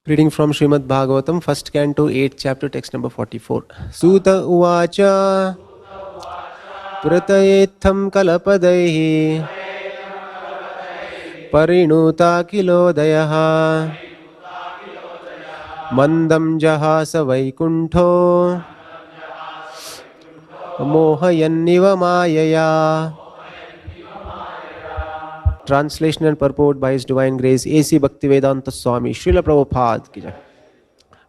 Reading from Srimad Bhagavatam, first canto, 8th chapter, text number 44. Suta uvacha pratayetham kalapadaihi parinuta kilodayaha mandam jahasa vaikuntho mohayanniva mayaya. Translation and purport by His Divine Grace A.C. Bhaktivedanta Swami Srila Prabhupada ki jai.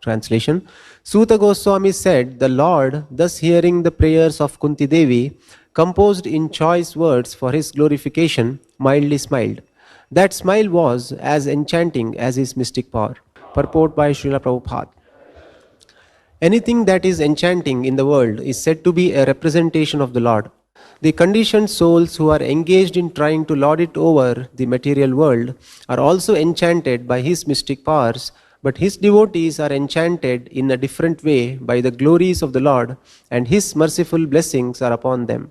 Translation. Suta Goswami said, the Lord, thus hearing the prayers of Kunti Devi, composed in choice words for his glorification, mildly smiled. That smile was as enchanting as his mystic power. Purport by Srila Prabhupada. Anything that is enchanting in the world is said to be a representation of the Lord. The conditioned souls who are engaged in trying to lord it over the material world are also enchanted by his mystic powers, but his devotees are enchanted in a different way by the glories of the Lord, and his merciful blessings are upon them.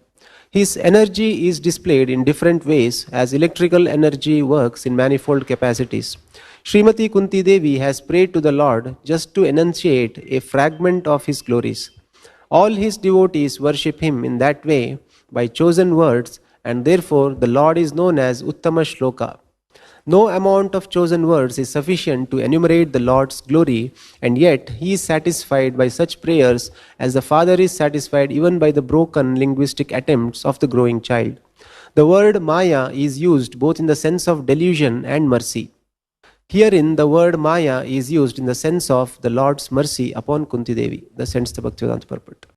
His energy is displayed in different ways as electrical energy works in manifold capacities. Srimati Kunti Devi has prayed to the Lord just to enunciate a fragment of his glories. All his devotees worship him in that way by chosen words, and therefore the Lord is known as Uttama Shloka. No amount of chosen words is sufficient to enumerate the Lord's glory, and yet he is satisfied by such prayers as the father is satisfied even by the broken linguistic attempts of the growing child. The word Maya is used both in the sense of delusion and mercy. Herein, the word Maya is used in the sense of the Lord's mercy upon Kunti Devi. Thus ends the Bhaktivedanta purport.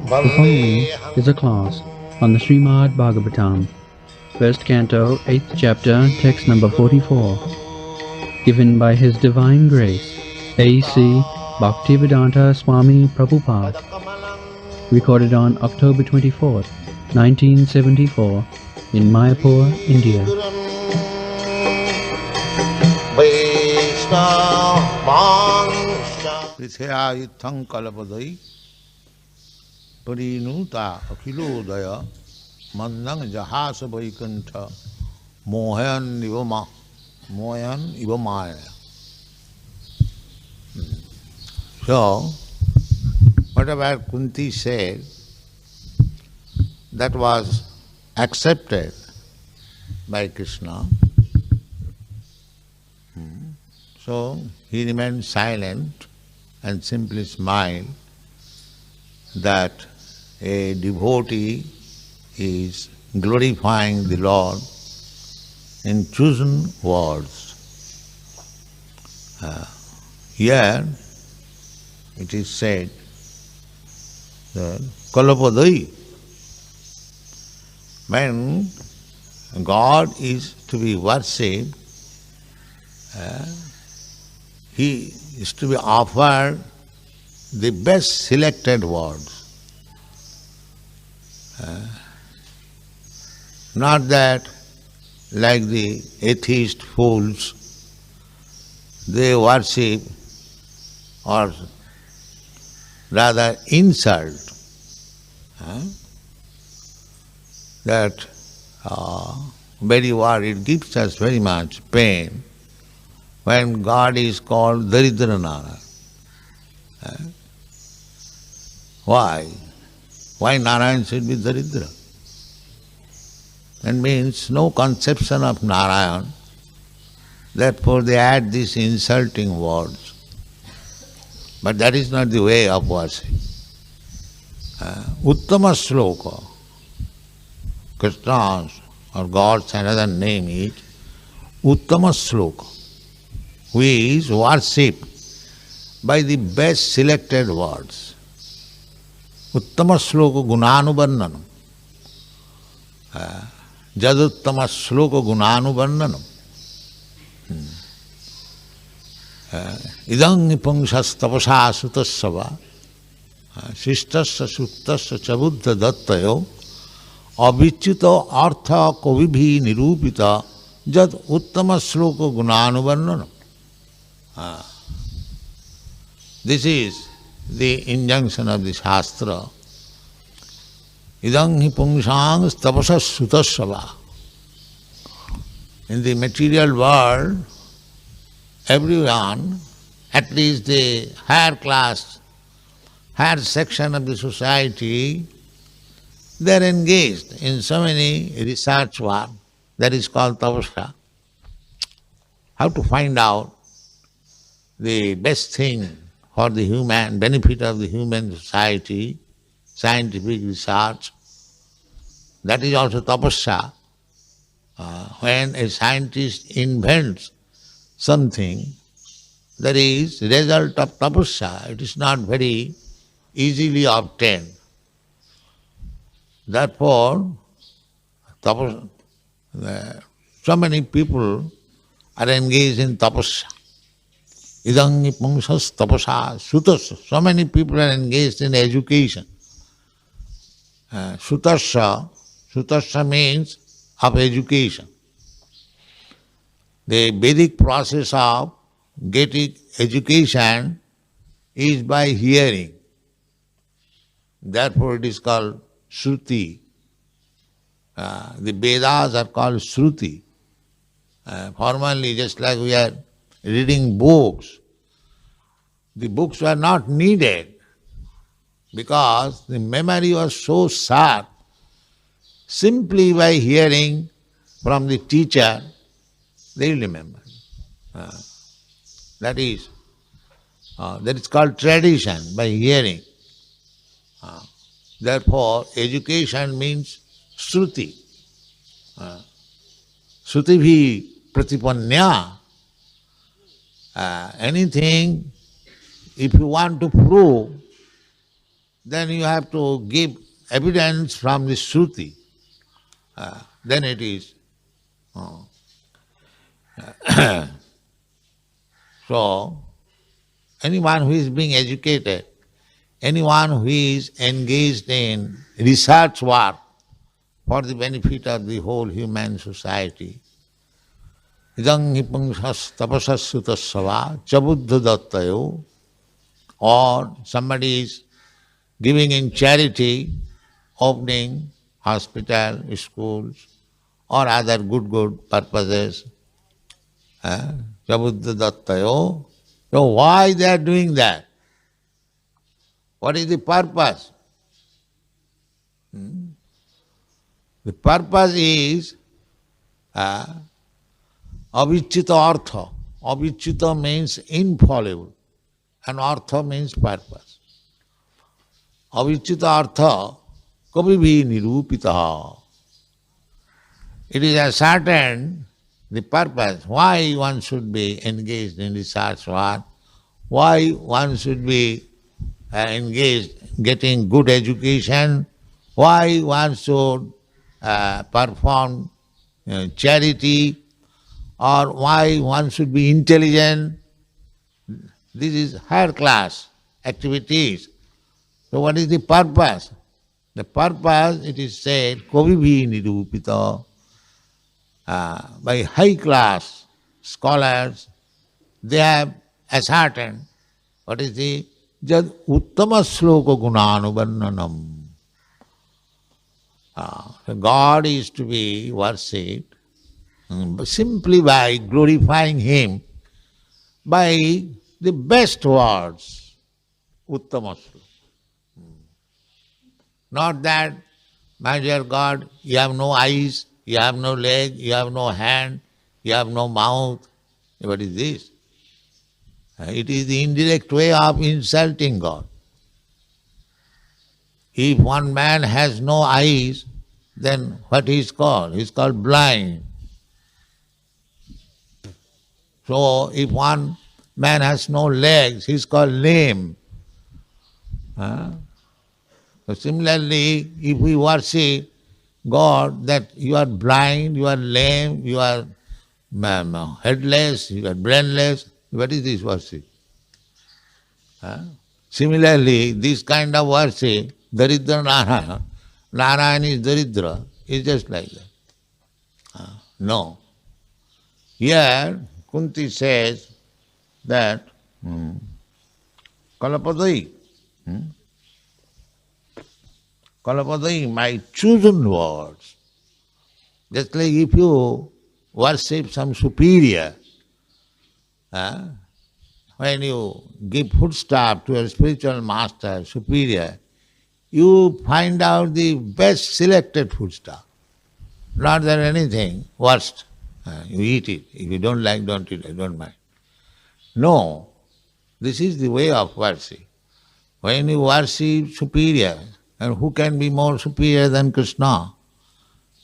The following is a class on the Srimad Bhagavatam, first canto, 8th chapter, text number 44, given by His Divine Grace, A.C. Bhaktivedanta Swami Prabhupada, recorded on October 24th, 1974, in Mayapur, India. Parinuta akilodaya mandang jahasa vaikunta mohan ivamaya. So, whatever Kunti said, that was accepted by Krishna. So, he remained silent and simply smiled that a devotee is glorifying the Lord in chosen words. Here it is said that Kalapadai, when God is to be worshipped, he is to be offered the best selected words. Not that, like the atheist fools, they worship or rather insult that very word, it gives us very much pain when God is called Daridra Nara. Why? Why Narayan should be Daridra? That means no conception of Narayan, therefore they add these insulting words. But that is not the way of worship. Uttama Shloka, Krishna's or God's another name is Uttama Shloka, who is worshipped by the best selected words. Uttama Shloka Gunanuvarnanam. Jaduttama Shloka Gunanuvarnanam. Idang nipangshas tapasa sutasava shistasya suttasya chabuddha dattayo avichita artha kavibhi nirupita jad uttama shloka gunanuvarnanam. This is the injunction of the Shastra. Idang hi pungsang tapasa sutasava. In the material world, everyone, at least the higher class, higher section of the society, they are engaged in so many research work that is called tapasya. How to find out the best thing for the human benefit of the human society, scientific research, that is also tapasya. When a scientist invents something, that is result of tapasya. It is not very easily obtained. Therefore, so many people are engaged in tapasya. Idang pungsas tapasa sutasya. So many people are engaged in education. Sutasya means of education. The Vedic process of getting education is by hearing. Therefore it is called Shruti. The Vedas are called Shruti. Formerly, just like we are reading books, the books were not needed because the memory was so sharp. Simply by hearing from the teacher, they will remember. That is called tradition, by hearing. Therefore, education means Shruti. Shruti pratipanya. Anything, if you want to prove, then you have to give evidence from the Shruti. Then it is. So, anyone who is being educated, anyone who is engaged in research work for the benefit of the whole human society, idang hipungsas tapasas sutasava chabuddha dattayo, or somebody is giving in charity, opening hospital, schools, or other good purposes, chabuddha dattayo. So why they are doing that? What is the purpose? The purpose is avichita artha. Avichita means infallible, and artha means purpose. Avichita artha kabibhi nirupita. It is ascertained the purpose, why one should be engaged in research work, why one should be engaged getting good education, why one should perform charity, or why one should be intelligent. This is higher class activities. So what is the purpose? The purpose, it is said, Kavibhi nirupita. By high class scholars, they have ascertained what is the jad uttama sloka gunanuvarnanam. God is to be worshipped simply by glorifying Him by the best words, uttama sloka. Not that, my dear God, you have no eyes, you have no leg, you have no hand, you have no mouth. What is this? It is the indirect way of insulting God. If one man has no eyes, then what he is called? He is called blind. So if one man has no legs, he is called lame. So similarly, if we worship God, that you are blind, you are lame, you are headless, you are brainless, what is this worship? Similarly, this kind of worship, Daridra Narayana, Narayana is Daridra, is just like that. No. Here, Kunti says that Kalapadai, Kalapadai, my chosen words. Just like if you worship some superior, when you give foodstuff to a spiritual master, superior, you find out the best selected foodstuff. Not that anything worst. You eat it. If you don't like, don't eat, I don't mind. No, this is the way of worship. When you worship superior, and who can be more superior than Krishna?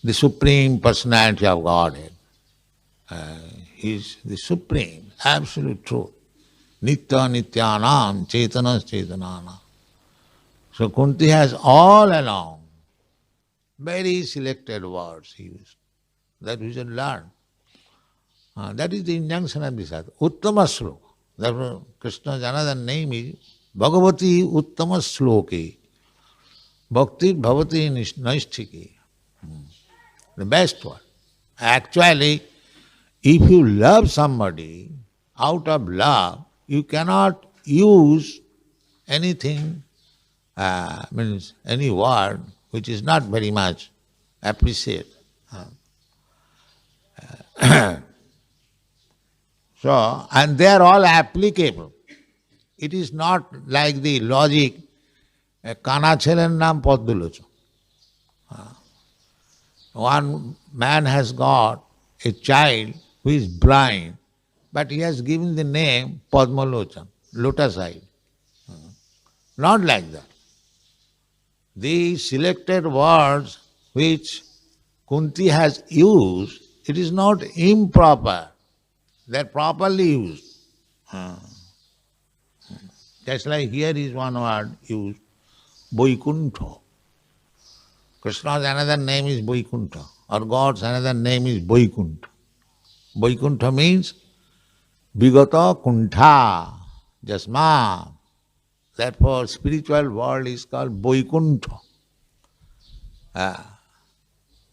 The Supreme Personality of Godhead. He is the Supreme, absolute truth. Nitya Nityanam, Chetanas Chetananam. So Kunti has all along very selected words he used, that we should learn. That is the injunction of this Shastra. Uttama Sloka. Therefore Krishna's another name is Bhagavati Uttama Sloke. Bhakti Bhavati Naisthiki. The best one. Actually, if you love somebody, out of love, you cannot use anything, means any word which is not very much appreciated. So, and they are all applicable. It is not like the logic, Kana Chelen Nam Paddulocho. One man has got a child who is blind, but he has given the name Padmalochan, lotus-eyed. Not like that. The selected words which Kunti has used, it is not improper. They are properly used. Just like here is one word used, Vaikuntha. Krishna's another name is Vaikuntha, or God's another name is Vaikuntha. Vaikuntha means Vigata Kuntha, Jasma. Therefore, spiritual world is called Vaikuntha.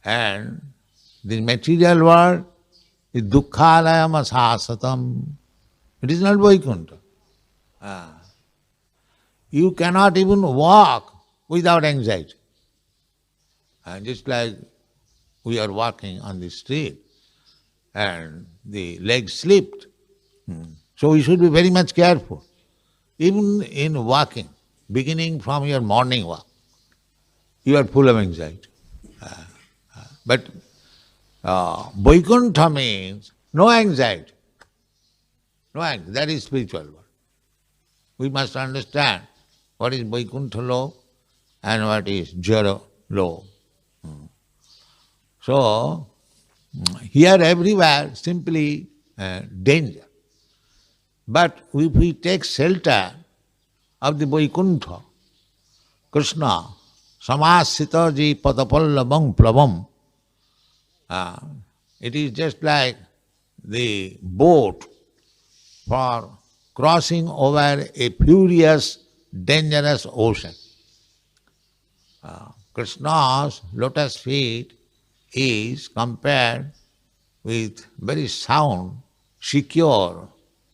And the material world is Dukkhalayam Asasatam. It is not Vaikuntha. You cannot even walk without anxiety. Just like we are walking on the street and the leg slipped. So we should be very much careful. Even in walking, beginning from your morning walk, you are full of anxiety. But Vaikuntha means no anxiety. No anxiety. That is spiritual world. We must understand what is Vaikuntha law and what is Jara law. So, here everywhere simply danger. But if we take shelter of the Vaikuntha, Krishna, samasita ji padapallabam plavam, it is just like the boat for crossing over a furious, dangerous ocean. Krishna's lotus feet is compared with very sound, secure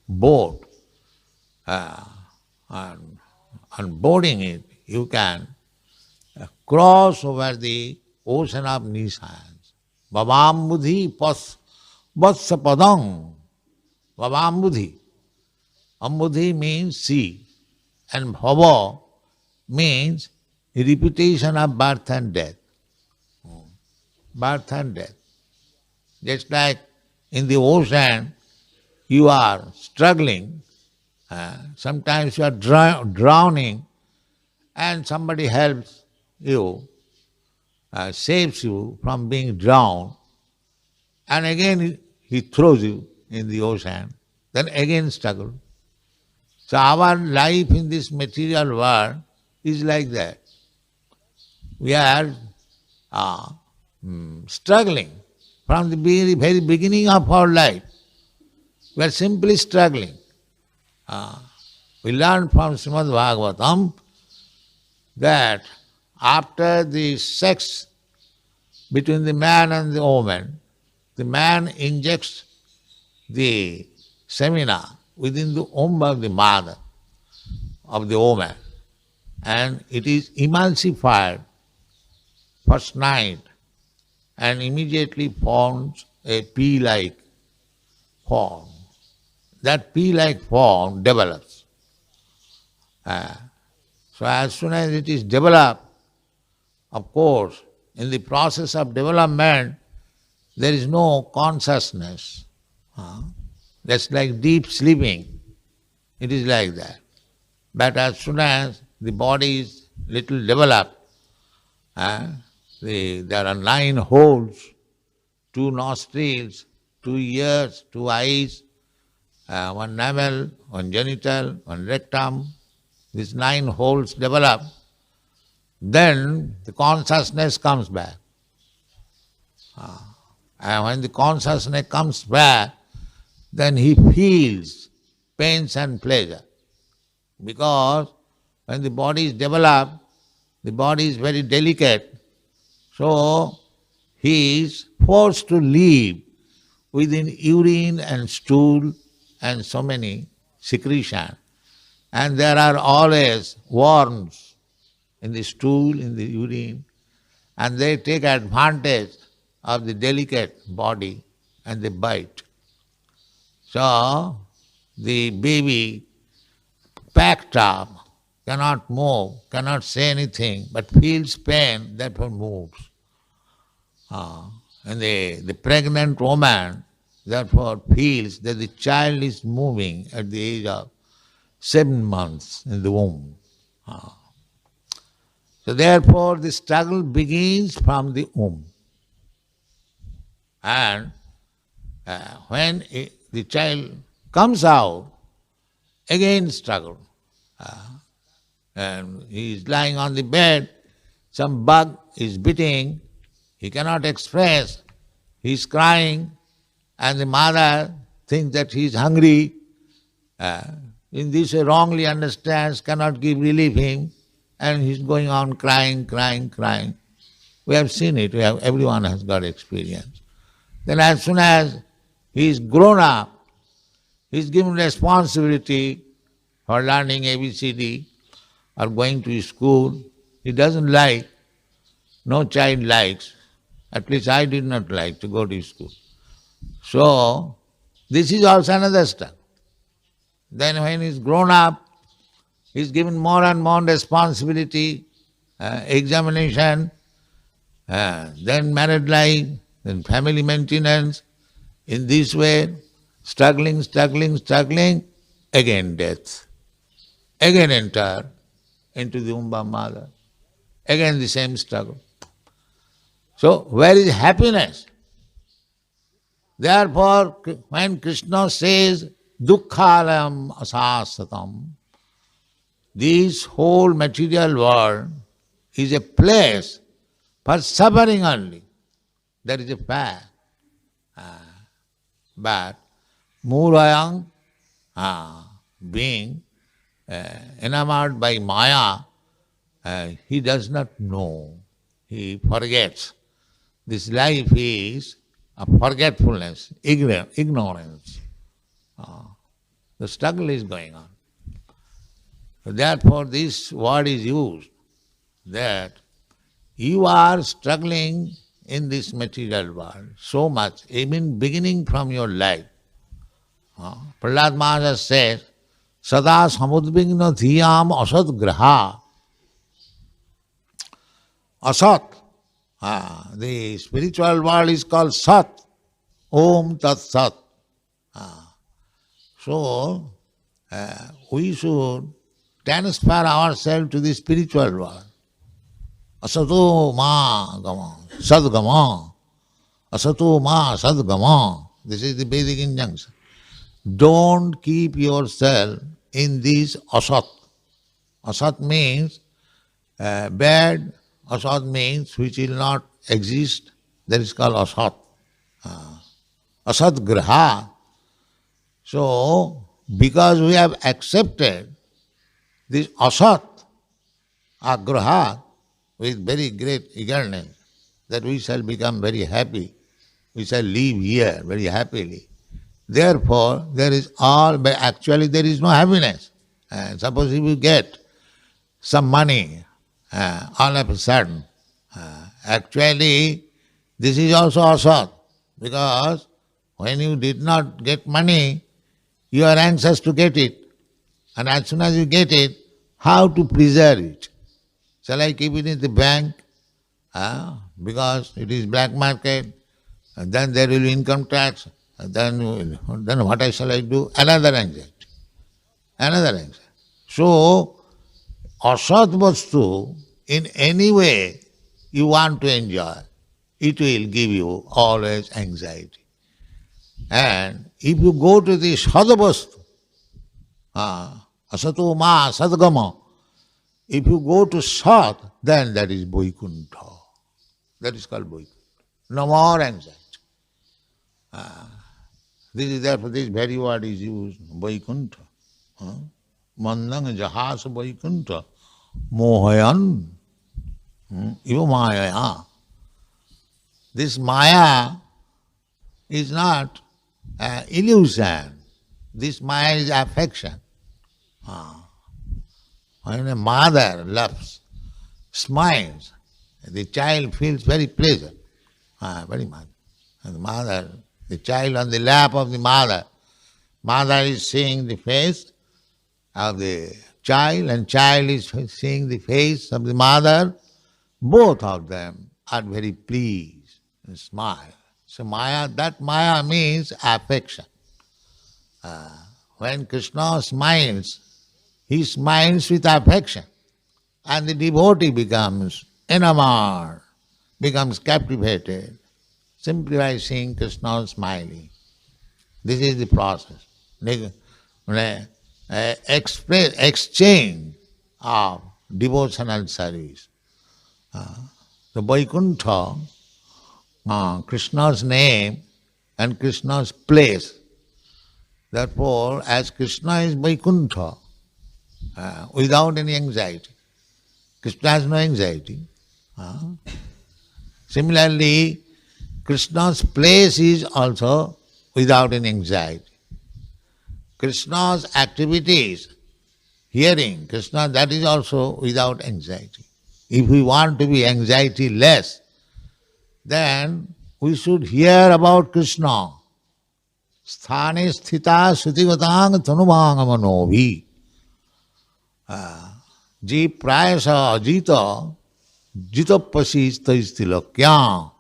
boat. And on boarding it, you can cross over the ocean of nescience. Vavambudhi vatsa padam. Vavambudhi. Ambudhi means sea, and bhava means repetition of birth and death. Birth and death. Just like in the ocean, you are struggling, sometimes you are drowning, and somebody helps you, saves you from being drowned, and again he throws you in the ocean, then again struggle. So our life in this material world is like that. We are struggling from the very beginning of our life. We are simply struggling. We learn from Srimad Bhagavatam that after the sex between the man and the woman, the man injects the semina within the womb of the mother, of the woman, and it is emulsified first night and immediately forms a pea-like form. That pea-like form develops. So as soon as it is developed, of course, in the process of development, there is no consciousness. That's like deep sleeping. It is like that. But as soon as the body is little developed, there are 9 holes, 2 nostrils, 2 ears, 2 eyes, 1 navel, 1 genital, 1 rectum. These 9 holes develop. Then the consciousness comes back. And when the consciousness comes back, then he feels pains and pleasure. Because when the body is developed, the body is very delicate. So he is forced to live within urine and stool and so many secretion. And there are always worms in the stool, in the urine, and they take advantage of the delicate body and they bite. So the baby packed up, cannot move, cannot say anything, but feels pain, therefore moves. And the pregnant woman therefore feels that the child is moving at the age of 7 months in the womb. So therefore the struggle begins from the womb. And when the child comes out, again struggle. And he is lying on the bed, some bug is biting, he cannot express, he is crying, and the mother thinks that he is hungry. In this way wrongly understands, cannot give relief him, and he is going on crying, crying, crying. We have seen it, everyone has got experience. Then as soon as he is grown up, he is given responsibility for learning ABCD or going to school. He doesn't like, no child likes, at least I did not like to go to school. So, this is also another step. Then when he is grown up, he is given more and more responsibility, examination, then married life, then family maintenance. In this way, struggling, again death. Again enter into the womb of mother. Again the same struggle. So where is happiness? Therefore, when Krishna says, dukkhalayam asasatam, this whole material world is a place for suffering only. That is a fact. But Murayang, being enamored by Maya, he does not know. He forgets. This life is a forgetfulness, ignorance. The struggle is going on. Therefore, this word is used that you are struggling in this material world so much, even beginning from your life. Prahlad Maharaj says, Sada samudvigna dhiyam asat graha. Asat. The spiritual world is called Sat. Om Tat Sat. So, we should transfer ourselves to the spiritual world. Asato ma gama, sadgama. Asato ma sadgama. This is the basic injunction. Don't keep yourself in this asat. Asat means bad. Asat means which will not exist. That is called asat. Asat graha. So, because we have accepted this asat, agraha, with very great eagerness, that we shall become very happy, we shall live here very happily. Therefore, actually there is no happiness. Suppose if you get some money all of a sudden, actually this is also asat, Because when you did not get money, you are anxious to get it. And as soon as you get it, how to preserve it? Shall I keep it in the bank? Because it is black market, and then there will be income tax, and then what shall I do? Another anxiety. So, asat vastu, in any way you want to enjoy, it will give you always anxiety. And if you go to the sadavastu, asato ma sadgama, if you go to sat, then that is Vaikuntha. That is called Vaikuntha. No more anxiety. Therefore this very word is used, Vaikuntha. Mandang jahas Vaikuntha mohayan iva maya. This maya is not illusion. This maya is affection. When a mother loves, smiles, the child feels very pleasure, very much. And the child on the lap of the mother is seeing the face of the child and child is seeing the face of the mother. Both of them are very pleased and smile. So that maya means affection. When Krishna smiles, he smiles with affection, and the devotee becomes enamored, becomes captivated, simply by seeing Krishna smiling. This is the process. Exchange of devotional service. The Vaikuntha, Krishna's name and Krishna's place. Therefore, as Krishna is Vaikuntha, without any anxiety, Krishna has no anxiety. Similarly, Krishna's place is also without any anxiety. Krishna's activities, hearing Krishna, that is also without anxiety. If we want to be anxiety less, then we should hear about Krishna. Sthane sthita sutigatang tanumanga manobhi. Ji prayasa jita jitapasista istilakya.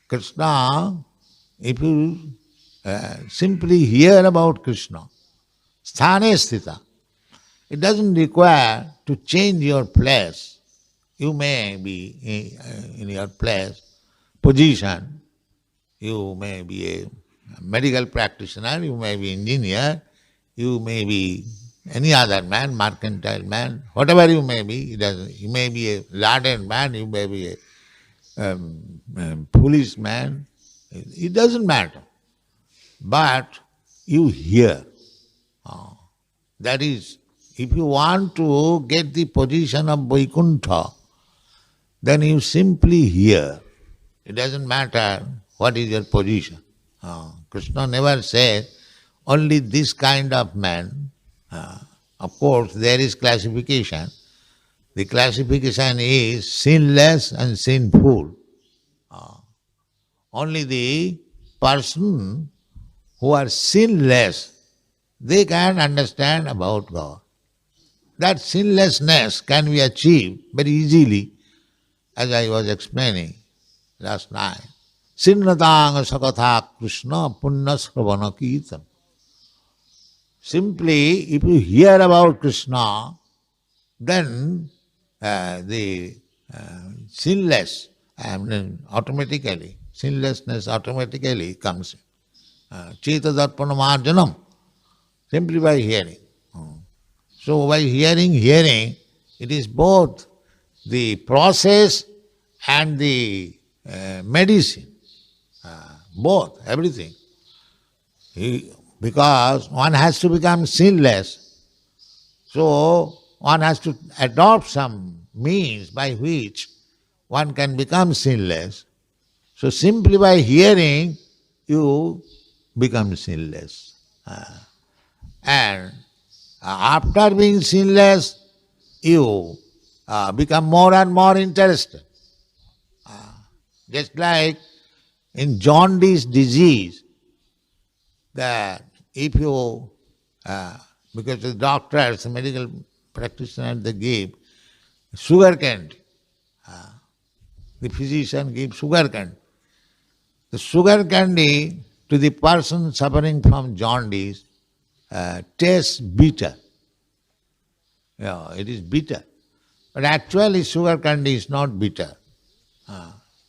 Krishna, if you simply hear about Krishna, sthane sthita, it doesn't require to change your place. You may be in your place, position, you may be a medical practitioner, you may be engineer, you may be any other man, mercantile man, whatever you may be, you may be a learned man, you may be a policeman, it doesn't matter. But you hear. That is, if you want to get the position of Vaikuntha, then you simply hear. It doesn't matter what is your position. Krishna never said only this kind of man. Of course, there is classification. The classification is sinless and sinful. Only the person who are sinless, they can understand about God. That sinlessness can be achieved very easily, as I was explaining last night. Sinnatang sakatha Krishna punnasravana kirtan. Simply, if you hear about Krishna, then the sinlessness automatically comes in. Cheta darpana marjanam, simply by hearing. So by hearing, it is both the process and the medicine, both, everything. Because one has to become sinless, so one has to adopt some means by which one can become sinless. So simply by hearing, you become sinless. And after being sinless, you become more and more interested. Just like in jaundice disease, that if you, because the doctors, the medical practitioners, they give sugar candy. The physician gives sugar candy. The sugar candy to the person suffering from jaundice tastes bitter. Yeah, it is bitter. But actually sugar candy is not bitter.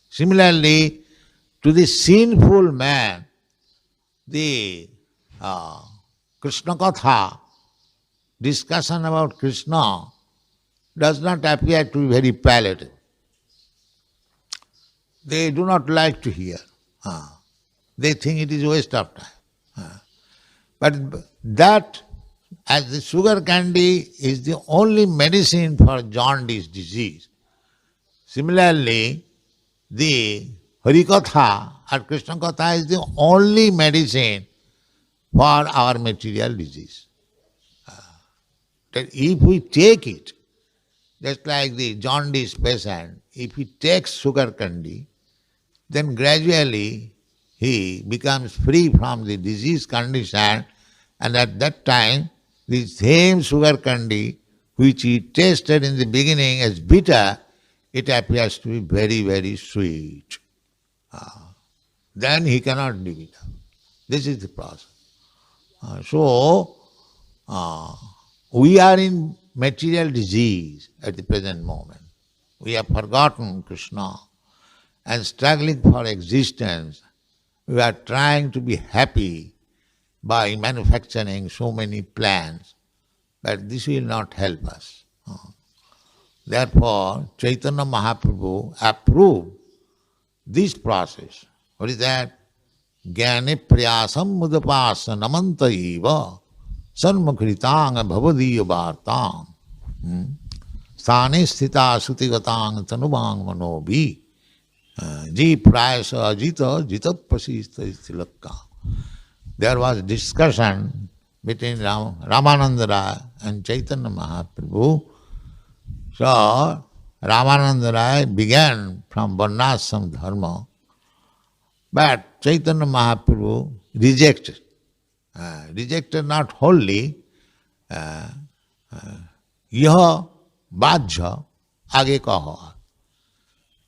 Similarly, to the sinful man, the Krishna-katha, discussion about Krishna, does not appear to be very palatable. They do not like to hear. They think it is a waste of time. But that, as the sugar candy is the only medicine for jaundice disease, similarly, the Harikatha or Krishna-katha is the only medicine for our material disease. That if we take it, just like the jaundice patient, if he takes sugar candy, then gradually he becomes free from the disease condition, and at that time the same sugar candy which he tasted in the beginning as bitter, it appears to be very, very sweet. Then he cannot live it up. This is the process. So, we are in material disease at the present moment. We have forgotten Krishna and struggling for existence. We are trying to be happy by manufacturing so many plans, but this will not help us. Therefore, Chaitanya Mahaprabhu approved this process. What is that? Jnani priyasam mudapasa namanta eva sarmakritang bhavadiya vartam sthane sthita sutigatang tanubang manobi ji prayasa jita jita prasista istilakka. There was discussion between Ramananda Rai and Chaitanya Mahaprabhu. So, Ramananda Rai began from Varnashram Dharma, but Chaitanya Mahaprabhu rejected. Rejected not wholly, yaha bhajya age kaha.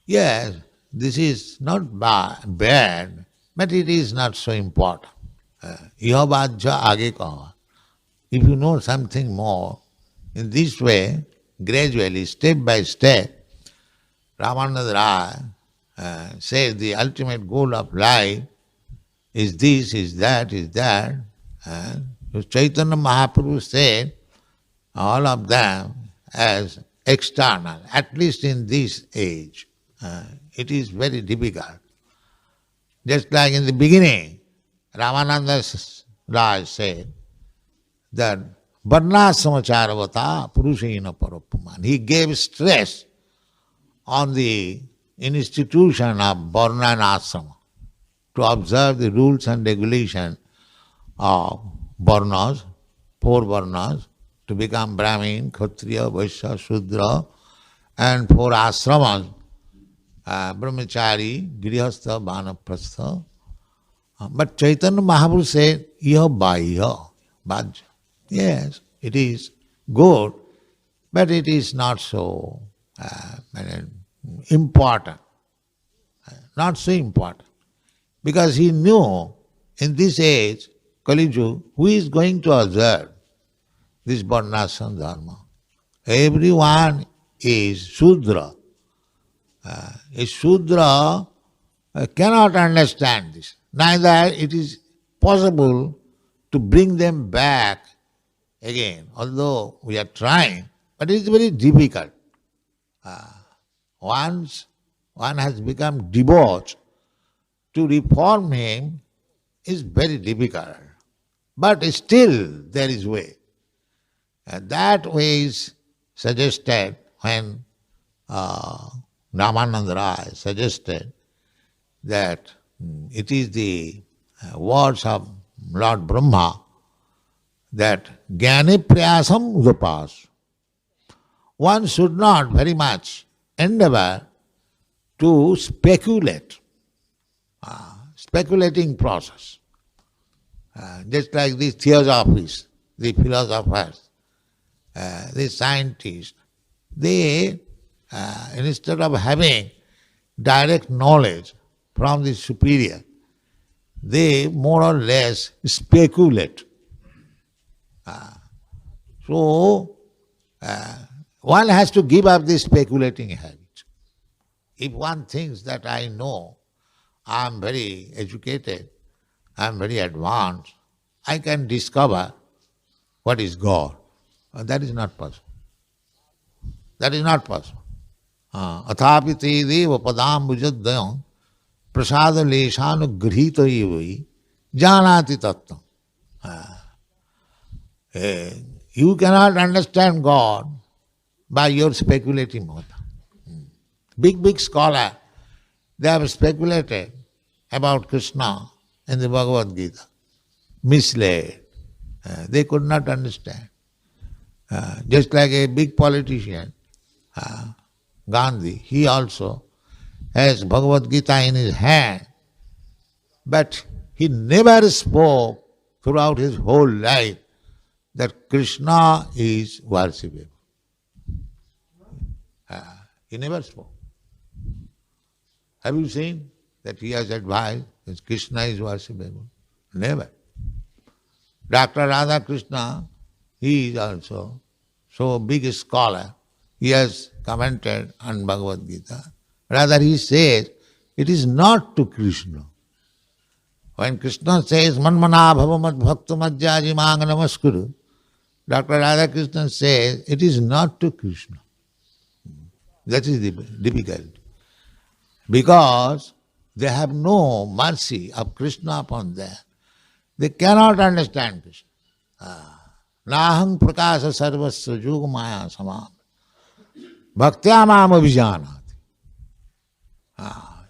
Yes, this is not bad, but it is not so important. Yaha bhajya age kaha. If you know something more, in this way, gradually, step by step, Ramananda Rai says the ultimate goal of life is this, is that, is that. So Chaitanya Mahaprabhu said all of them as external, at least in this age. It is very difficult. Just like in the beginning, Ramananda Rai said that Varnasamacharavata Purushena Parapuman. He gave stress on the institution of Varna and Asrama to observe the rules and regulations of Varnas, 4 Varnas, to become Brahmin, Kshatriya, Vaishya, Shudra, and 4 Ashramas, Brahmachari, Grihastha, Vanaprastha. But Chaitanya Mahaprabhu said, Iha Bhaya, Bhajya. Yes, it is good, but it is not so important. Not so important. Because he knew in this age, Kali Yuga, who is going to observe this Varnashram Dharma? Everyone is Shudra. A Shudra cannot understand this. Neither it is possible to bring them back again, although we are trying, but it is very difficult. Once one has become debauched, to reform him is very difficult. But still there is way. And that way is suggested when Ramananda Rai suggested that it is the words of Lord Brahma that Jnani priyasam udapas. One should not very much endeavor to speculate speculating process. Just like these theosophists, the philosophers, the scientists, they, instead of having direct knowledge from the superior, they more or less speculate. So, one has to give up this speculating habit. If one thinks that I know, I am very educated, I am very advanced, I can discover what is God. That is not possible. That is not possible. Athapi te deva padam bhujadayam prasada leshanu grihita evai janati tattvam. You cannot understand God by your speculative mode. Big scholar, they have speculated about Krishna in the Bhagavad-gita, misled. They could not understand. Just like a big politician, Gandhi, he also has Bhagavad-gita in his hand, but he never spoke throughout his whole life that Krishna is worshipable. He never spoke. Have you seen that he has advised that Krishna is worshipable? Never. Dr. Radha Krishna, he is also so big a scholar. He has commented on Bhagavad-gita. Rather he says, it is not to Krishna. When Krishna says, Manmana bhavamat bhakta madhyaji manga namaskuru, Dr. Radha Krishna says, it is not to Krishna. That is the difficulty. Because they have no mercy of Krishna upon them. They cannot understand Krishna. Nahang prakasa sarvasya yoga maya samam. Bhaktya mam abhijanati.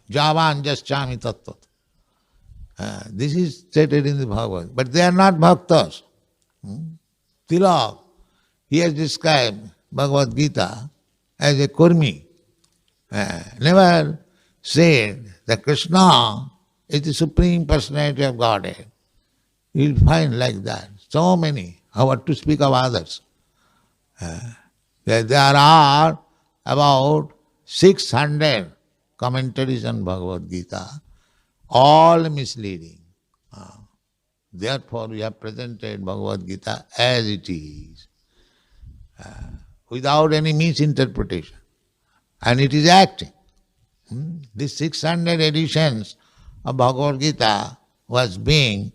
Javan jaschami tattvat. This is stated in the Bhagavad. But they are not bhaktas. Tilak, he has described Bhagavad-gita as a kurmi. Never said that Krishna is the Supreme Personality of Godhead. You will find like that. So many. How to speak of others? There are about 600 commentaries on Bhagavad-gita, all misleading. Therefore, we have presented Bhagavad-gita as it is, without any misinterpretation. And it is acting. These 600 editions of Bhagavad-gita was being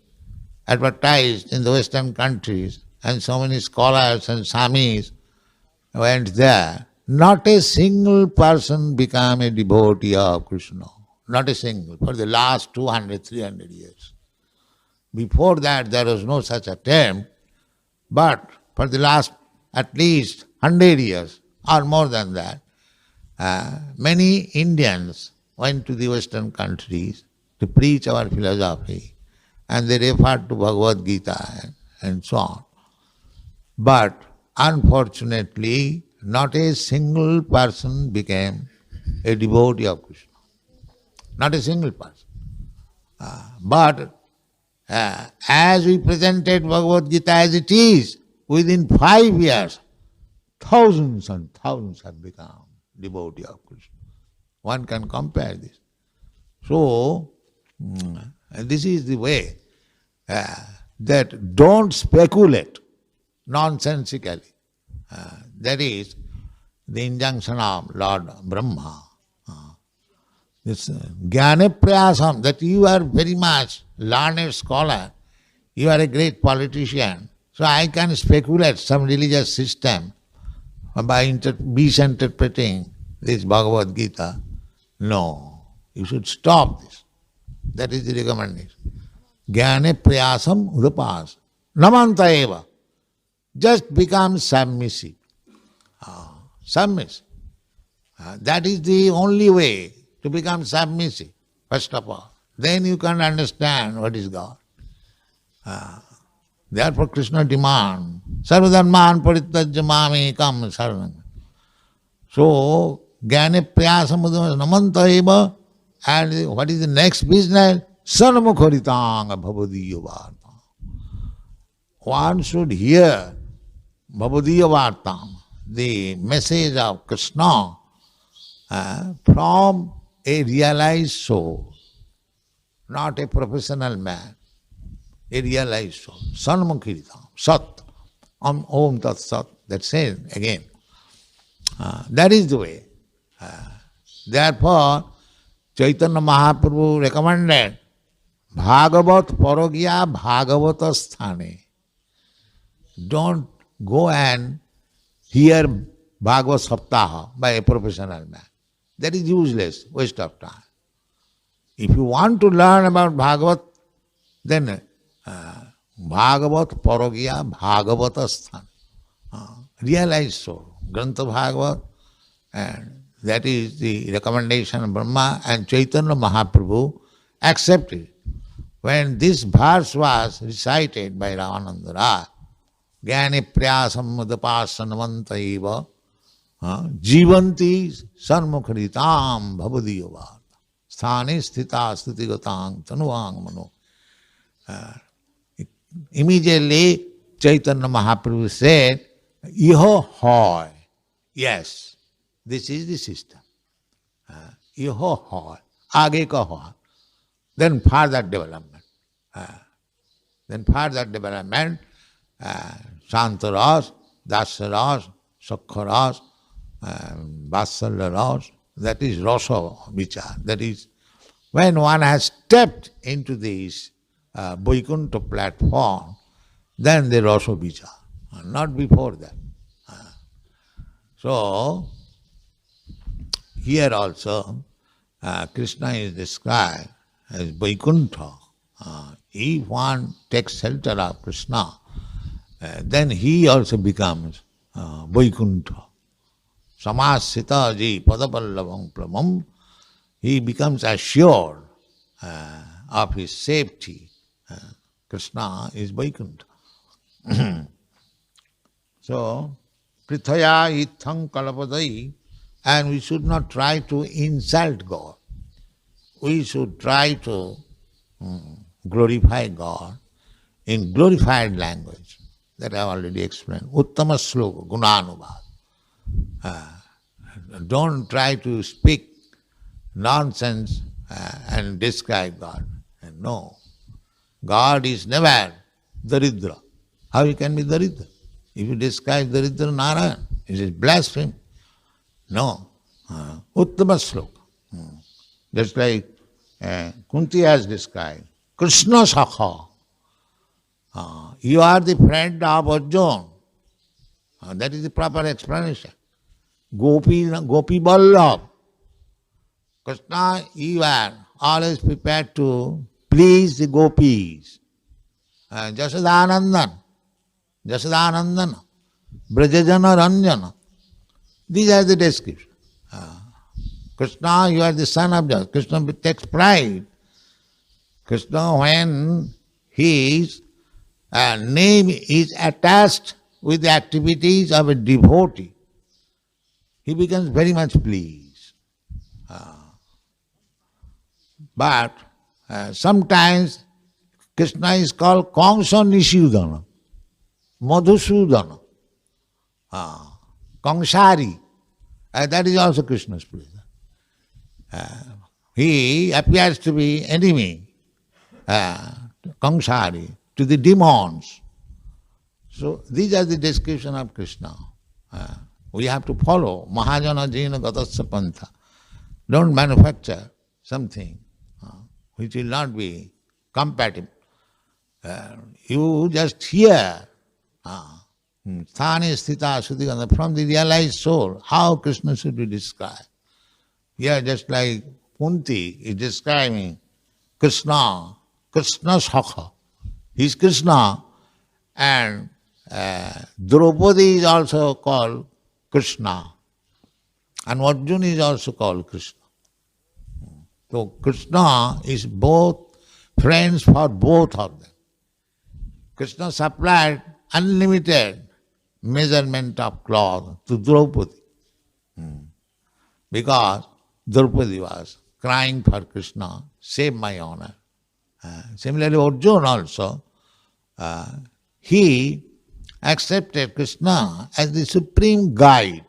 advertised in the Western countries, and so many scholars and Swamis went there. Not a single person became a devotee of Krishna. Not a single, for the last 200, 300 years. Before that there was no such attempt, but for the last at least 100 years or more than that, many Indians went to the Western countries to preach our philosophy, and they referred to Bhagavad-gita and so on. But unfortunately, not a single person became a devotee of Krishna. Not a single person. But as we presented Bhagavad-gita as it is, within 5 years, thousands and thousands have become devotee of Krishna. One can compare this. So, this is the way that don't speculate nonsensically. That is the injunction of Lord Brahma. This jnana prayasam, that you are very much learned scholar, you are a great politician, so I can speculate some religious system by misinterpreting this Bhagavad-gita. No, you should stop this. That is the recommendation. Jnana prayasam udapas. Namanta eva. Just become submissive. Submissive. That is the only way to become submissive, first of all. Then you can understand what is God. Therefore Krishna demands, sarvadharman parityajya mamekam saranam. So, jnana prayasam namanta eva And what is the next business? Sarmukharitang bhavadiya vartam. One should hear bhavadiya vartam, the message of Krishna, from a realized soul, not a professional man, a realized soul. Sarmukharitang, Sat, Om Tat Sat, that says again. That is the way. Therefore, Chaitanya Mahaprabhu recommended Bhagavat Paragya Bhagavata Sthane. Don't go and hear Bhagavad Saptaha by a professional man. That is useless, waste of time. If you want to learn about Bhagavat, then Bhagavat Paragya Bhagavata Sthane. Realize so. Grantha Bhagavat, and that is the recommendation of Brahma, and Chaitanya Mahaprabhu accepted. When this verse was recited by Ravananda Raj, Jnani Priyasam Mudapasana Eva Jivanti Sarmukharitam Bhavadiyavat Sthane Sthita Sthitigatang Tanuang Mano. Immediately Chaitanya Mahaprabhu said, Iho hoy. Yes, this is the system. Iho hoy. Aage ka hoy. Then further development. Shantaras, Dasaras, Sakharas, Vatsalyaras, that is Rasa Vichar. That is, when one has stepped into this Vaikuntha platform, then the Rasa Vichar, not before that. So, here also, Krishna is described as Vaikuntha. If one takes shelter of Krishna, then he also becomes Vaikuntha. Samasita ji padapallavam pramam, he becomes assured of his safety. Krishna is Vaikuntha. So, prithaya itham kalapadai, and we should not try to insult God. We should try to glorify God in glorified language. That I have already explained. Uttama sloka, gunanubhad. Don't try to speak nonsense and describe God. No. God is never Daridra. How he can be Daridra? If you describe Daridra Narayan, it is blasphemy. No. Uttama sloka. Just like Kunti has described. Krishna-katha. You are the friend of Arjuna. That is the proper explanation. Gopi Vallabh. Krishna, you are always prepared to please the gopis. Jasadanandan, Brajajana Ranjana. These are the descriptions. Krishna, you are the son of Jasada. Krishna takes pride. Krishna, when his name is attached with the activities of a devotee, he becomes very much pleased. But sometimes Krishna is called Kamsa Nisudana, Madhusudana, Kamsari. That is also Krishna's pleasure. He appears to be enemy, Kamsari, to the demons. So these are the description of Krishna. We have to follow Mahajana Jena Gatasya Pantha. Don't manufacture something which will not be compatible. You just hear Sthane Sthita Shuddhigandha from the realized soul, how Krishna should be described. Here just like Kunti is describing Krishna, Krishna-katha. He is Krishna, and Draupadi is also called Krishna, and Arjuna is also called Krishna. So Krishna is both friends for both of them. Krishna supplied unlimited measurement of cloth to Draupadi, because Draupadi was crying for Krishna, save my honor. Similarly, Arjuna also, he accepted Krishna as the supreme guide.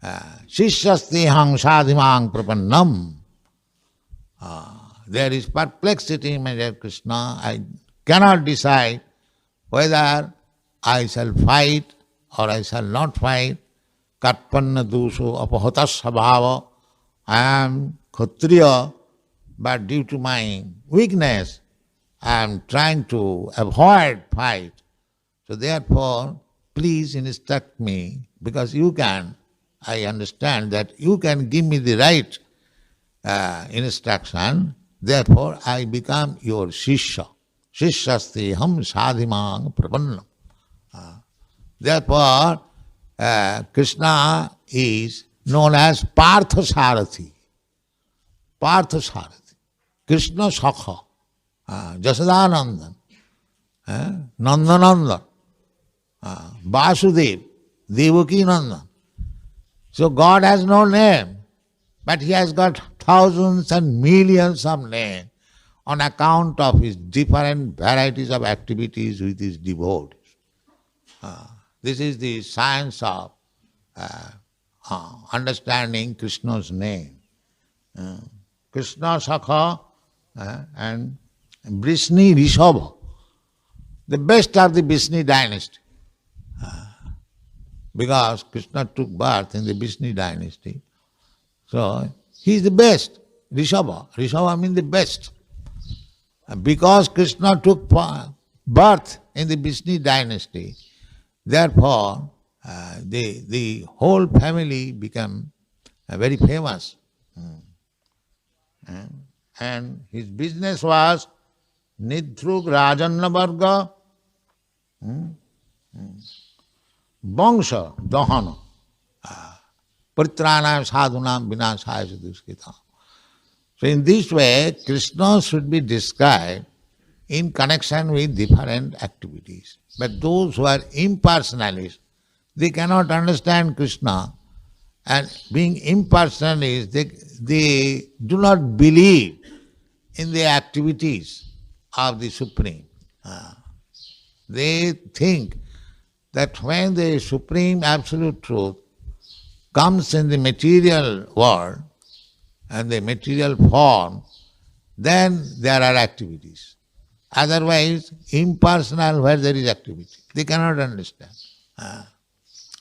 Shishyastehang sadhimang prapannam. There is perplexity in my dear Krishna. I cannot decide whether I shall fight or I shall not fight. Karpanna dusho apahatasabhava. I am Kshatriya, but due to my weakness, I am trying to avoid fight. So therefore, please instruct me, because you can, I understand that you can give me the right instruction. Therefore, I become your Shishya. Shishyasteham sadhimang prapannam. Therefore, Krishna is known as Parthasarathi. Parthasarathi. Krishna Sakha. Jasadanandan. Nandanandan. Vasudev. Devaki Nandan. So God has no name, but He has got thousands and millions of names on account of His different varieties of activities with His devotees. This is the science of understanding Krishna's name. Krishna Sakha and Vrishni Rishabha, the best of the Vrishni dynasty. Because Krishna took birth in the Vrishni dynasty. So, he is the best. Rishabha. Rishabha means the best. Because Krishna took birth in the Vrishni dynasty, therefore, the whole family became very famous. And his business was Nidhrug Rajanna Varga Vangsha Dahana Pritranam Sadhunam Vinashaya Duskita. So in this way, Krishna should be described in connection with different activities. But those who are impersonalists, they cannot understand Krishna, and being impersonalists, they do not believe in the activities of the Supreme. They think that when the Supreme Absolute Truth comes in the material world and the material form, then there are activities. Otherwise, impersonal, where there is activity, they cannot understand.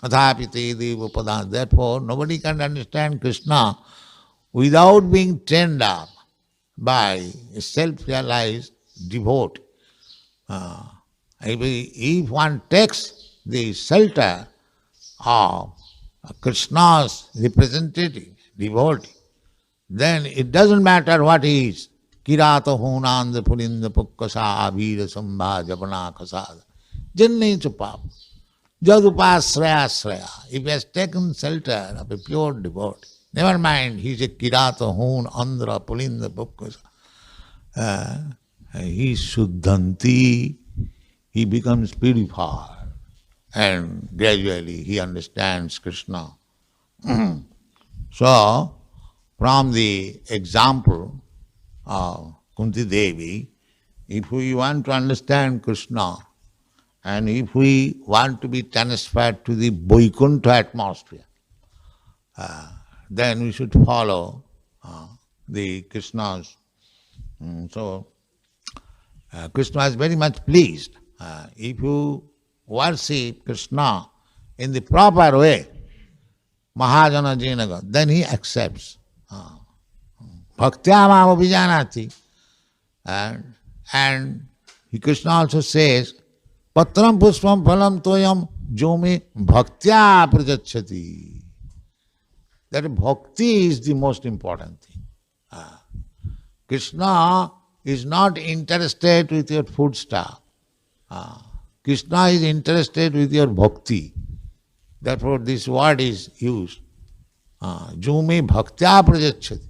Athapite devopada. Therefore, nobody can understand Krishna without being trained up by a self-realized devotee. If one takes the shelter of Krishna's representative, devotee, then it doesn't matter what he is. Kirata hunanda pulinda pukkasa avira sambha japana kasada. Janne chupap. Jadupasraya sraya. If he has taken shelter of a pure devotee, never mind, he is a kirata hun, andhra, pulinda pukkasa. He is Shuddhanti. He becomes purified. And gradually he understands Krishna. So, from the example of Kunti Devi, if we want to understand Krishna, and if we want to be transferred to the Vaikuntha atmosphere, then we should follow the Krishna's. Krishna is very much pleased. If you worship Krishna in the proper way, Mahajana Jinaga, then he accepts. Bhaktyamam abhijanati. And Krishna also says, Patram pushpam phalam toyam jome bhaktya prajachati. That bhakti is the most important thing. Krishna is not interested with your food stuff. Krishna is interested with your bhakti. Therefore this word is used. Jome bhaktya prajachati.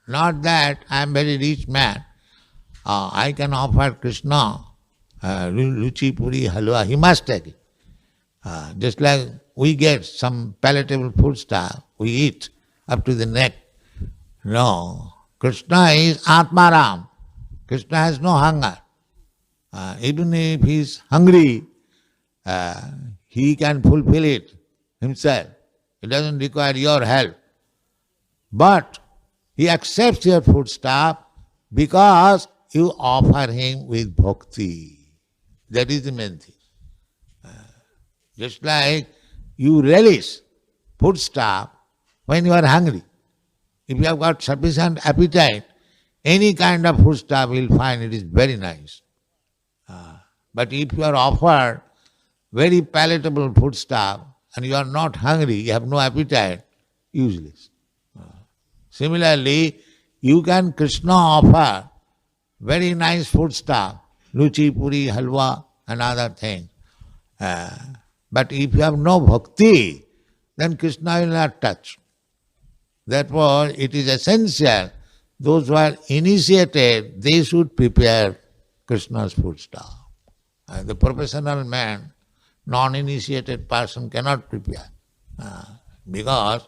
Not that I am very rich man. I can offer Krishna Ruchi Puri Halwa. He must take it. Just like we get some palatable food stuff, we eat up to the neck. No, Krishna is Atmaram. Krishna has no hunger. Even if he is hungry, he can fulfill it himself. It doesn't require your help. But he accepts your foodstuff because you offer him with bhakti. That is the main thing. Just like you relish foodstuff when you are hungry. If you have got sufficient appetite, any kind of foodstuff you will find it is very nice. But if you are offered very palatable foodstuff and you are not hungry, you have no appetite, useless. Similarly, you can Krishna offer very nice foodstuff, luchi, puri, halwa and other things. But if you have no bhakti, then Krishna will not touch. Therefore, it is essential, those who are initiated, they should prepare Krishna's foodstuff. The professional man, non-initiated person cannot prepare. Because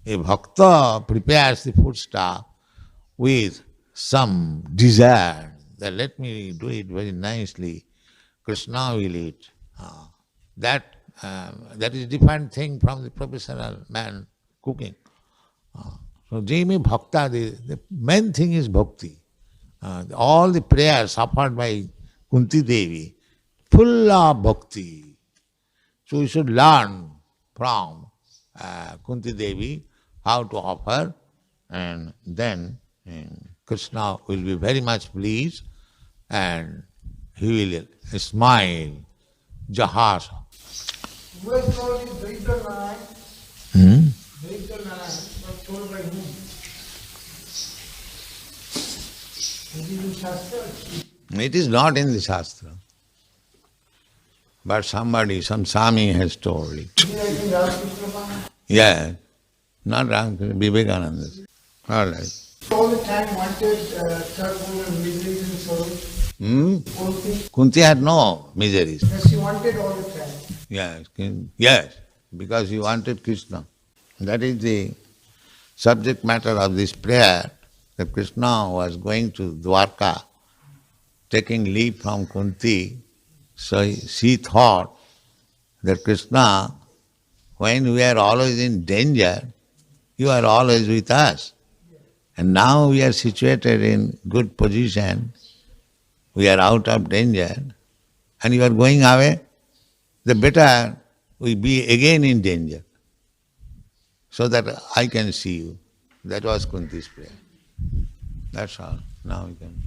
a bhakta prepares the foodstuff with some desire that let me do it very nicely, Krishna will eat. That is a different thing from the professional man cooking. So Jimi Bhakta, the main thing is bhakti. All the prayers offered by Kunti Devi, full of bhakti. So we should learn from Kunti Devi how to offer, and then Krishna will be very much pleased and he will smile, jahasa. Who has told you vehicle 9? Vehicle 9 was told by whom? Is it in Shastra? It is not in the Shastra. But somebody, some Swami has told it. Is it like in Ramakrishna? Yes. Not Ramakrishna, Vivekananda. All right. All the time wanted third woman miseries and sorrows. Kunti. Kunti had no miseries. Yes, she wanted all the time. Yes, because he wanted Krishna. That is the subject matter of this prayer, that Krishna was going to Dwarka, taking leave from Kunti. So she thought that Krishna, when we are always in danger, you are always with us. And now we are situated in good position, we are out of danger, and you are going away, the better we be again in danger, so that I can see you. That was Kunti's prayer. That's all. Now we can...